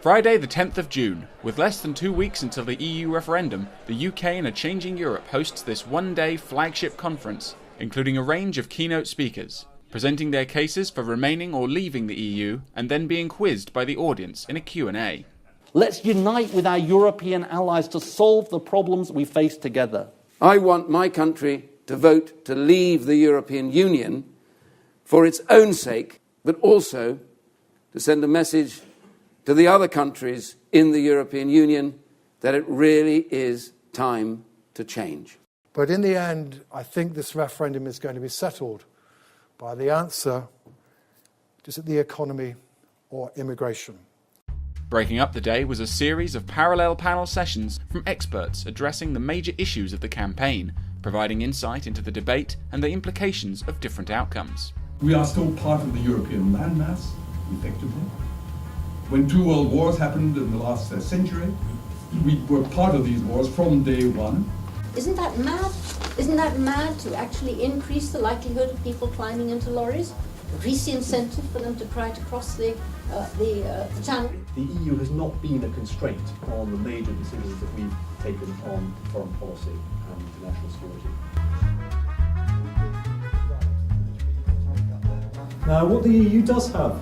Friday the 10th of June. With less than 2 weeks until the EU referendum, the UK and a changing Europe hosts this one-day flagship conference, including a range of keynote speakers, presenting their cases for remaining or leaving the EU and then being quizzed by the audience in a Q&A. Let's unite with our European allies to solve the problems we face together. I want my country to vote to leave the European Union for its own sake, but also to send a message to the other countries in the European Union that it really is time to change. But in the end, I think this referendum is going to be settled by the answer, is it the economy or immigration? Breaking up the day was a series of parallel panel sessions from experts addressing the major issues of the campaign, providing insight into the debate and the implications of different outcomes. We are still part of the European landmass, effectively. When 2 world wars happened in the last century, we were part of these wars from day one. Isn't that mad? Isn't that mad to actually increase the likelihood of people climbing into lorries? Increase the incentive for them to try to cross the channel? The EU has not been a constraint on the major decisions that we've taken on foreign policy and national security. Now, what the EU does have,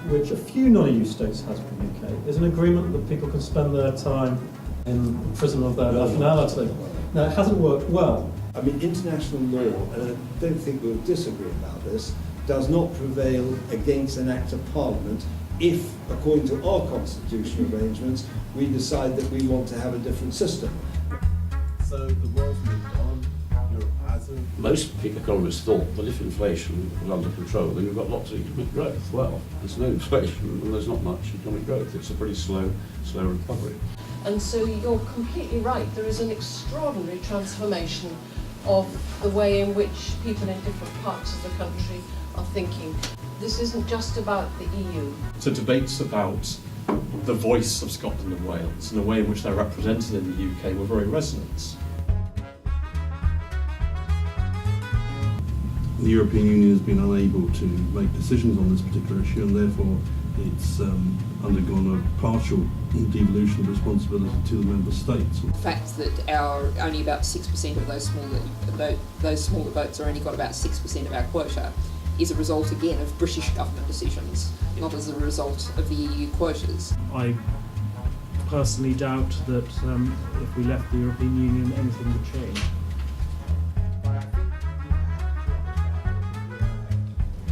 which a few non-EU states has with the UK, is an agreement that people can spend their time in prison of their nationality. Now, it hasn't worked well. I mean, international law, and I don't think we'll disagree about this, does not prevail against an Act of Parliament if, according to our constitutional arrangements, we decide that we want to have a different system. So the world's moved on, Europe hasn't. Most economists thought that if inflation was under control, then you've got lots of economic growth. Well, there's no inflation and there's not much economic growth. It's a pretty slow recovery. And so you're completely right. There is an extraordinary transformation of the way in which people in different parts of the country are thinking. This isn't just about the EU. So debates about the voice of Scotland and Wales and the way in which they're represented in the UK were very resonant. The European Union has been unable to make decisions on this particular issue, and therefore it's undergone a partial devolution of responsibility to the member states. The fact that only about 6% of those smaller votes are only got about 6% of our quota is a result, again, of British government decisions, not as a result of the EU quotas. I personally doubt that if we left the European Union, anything would change.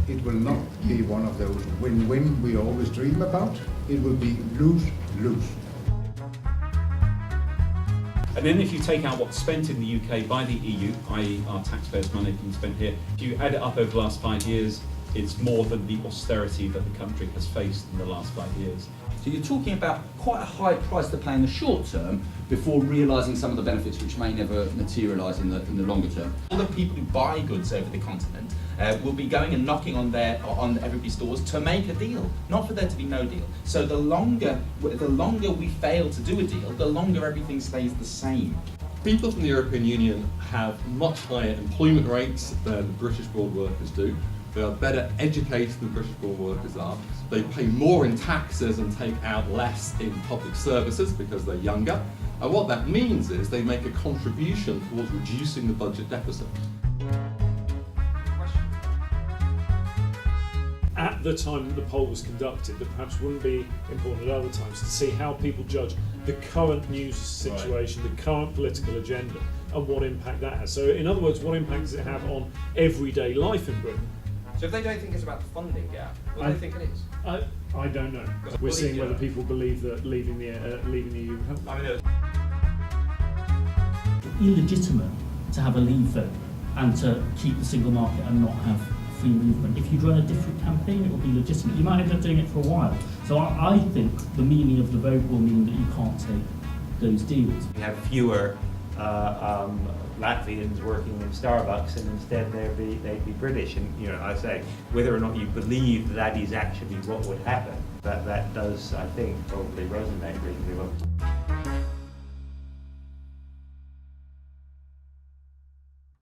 It will not be one of those win-win we always dream about. It will be lose-lose. And then if you take out what's spent in the UK by the EU, i.e. our taxpayers' money being spent here, if you add it up over the last 5 years, it's more than the austerity that the country has faced in the last 5 years. So you're talking about quite a high price to pay in the short term before realising some of the benefits which may never materialise in the longer term. All the people who buy goods over the continent will be going and knocking on everybody's doors to make a deal, not for there to be no deal. So the longer we fail to do a deal, the longer everything stays the same. People from the European Union have much higher employment rates than British born workers do. They are better educated than British born workers are. They pay more in taxes and take out less in public services because they're younger. And what that means is they make a contribution towards reducing the budget deficit. At the time that the poll was conducted, that perhaps wouldn't be important at other times, to see how people judge the current news situation, the current political agenda, and what impact that has. So in other words, what impact does it have on everyday life in Britain? So if they don't think it's about the funding gap, what do they think it is? I don't know. We're seeing whether people believe that leaving the EU will help. I mean, illegitimate to have a leave vote and to keep the single market and not have free movement. If you'd run a different campaign, it would be legitimate. You might end up doing it for a while. So I think the meaning of the vote will mean that you can't take those deals. We have fewer Latvians working in Starbucks, and instead they'd be British. And I say, whether or not you believe that is actually what would happen, that does, I think, probably resonate reasonably well.